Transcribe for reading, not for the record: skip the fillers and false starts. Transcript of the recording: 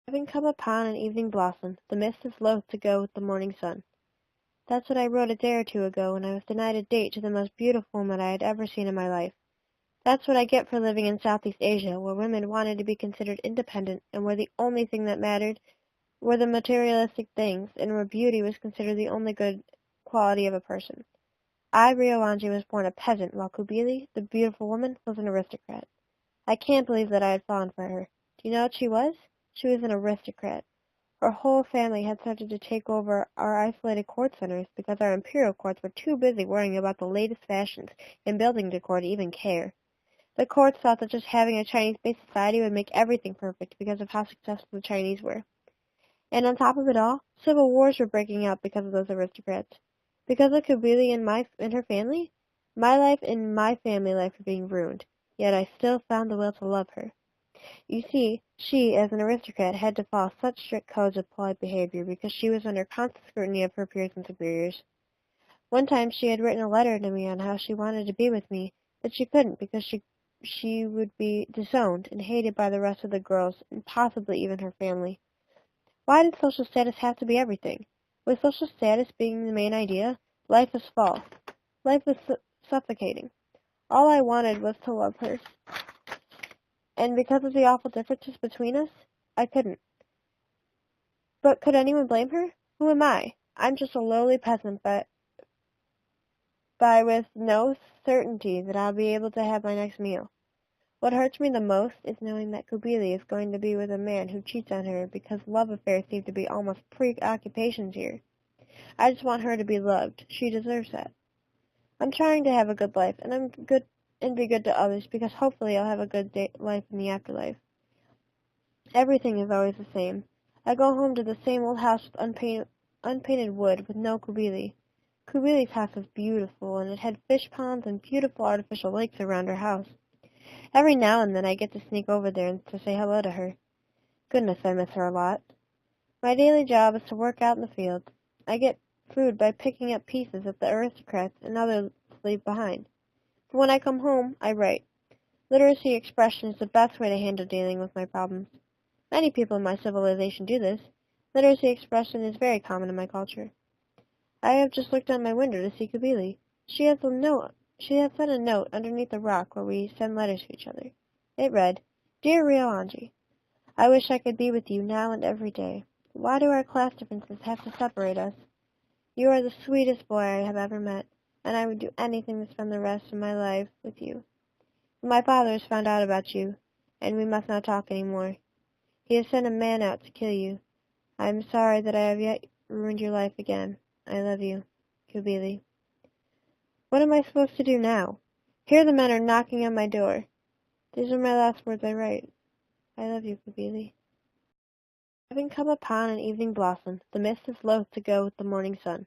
Having come upon an evening blossom, the mist is loath to go with the morning sun. That's what I wrote a day or two ago when I was denied a date to the most beautiful woman I had ever seen in my life. That's what I get for living in Southeast Asia, where women wanted to be considered independent and where the only thing that mattered were the materialistic things and where beauty was considered the only good quality of a person. I, Ryoanji, was born a peasant, while Kubili, the beautiful woman, was an aristocrat. I can't believe that I had fallen for her. Do you know what she was? She was an aristocrat. Her whole family had started to take over our isolated court centers because our imperial courts were too busy worrying about the latest fashions and building decor to even care. The courts thought that just having a Chinese-based society would make everything perfect because of how successful the Chinese were. And on top of it all, civil wars were breaking out because of those aristocrats. Because of Kubili and her family, my life and my family life were being ruined. Yet I still found the will to love her. You see, she, as an aristocrat, had to follow such strict codes of polite behavior because she was under constant scrutiny of her peers and superiors. One time she had written a letter to me on how she wanted to be with me, but she couldn't because she would be disowned and hated by the rest of the girls and possibly even her family. Why did social status have to be everything? With social status being the main idea, life was false. Life was suffocating. All I wanted was to love her. And because of the awful differences between us, I couldn't. But could anyone blame her? Who am I? I'm just a lowly peasant, but with no certainty that I'll be able to have my next meal. What hurts me the most is knowing that Kubili is going to be with a man who cheats on her because love affairs seem to be almost preoccupations here. I just want her to be loved. She deserves that. I'm trying to have a good life, and be good to others because hopefully I'll have a good life in the afterlife. Everything is always the same. I go home to the same old house with unpainted wood with no Kubili. Kubili's house was beautiful, and it had fish ponds and beautiful artificial lakes around her house. Every now and then I get to sneak over there and to say hello to her. Goodness, I miss her a lot. My daily job is to work out in the fields. I get food by picking up pieces that the aristocrats and others leave behind. But when I come home, I write. Literacy expression is the best way to handle dealing with my problems. Many people in my civilization do this. Literacy expression is very common in my culture. I have just looked out my window to see Kubili. She has sent a note underneath the rock where we send letters to each other. It read, Dear Ryoanji, I wish I could be with you now and every day. Why do our class differences have to separate us? You are the sweetest boy I have ever met, and I would do anything to spend the rest of my life with you. My father has found out about you, and we must not talk any more. He has sent a man out to kill you. I am sorry that I have yet ruined your life again. I love you. Kubili. What am I supposed to do now? Here the men are knocking on my door. These are my last words I write. I love you, Kubili. Having come upon an evening blossom, the mist is loath to go with the morning sun.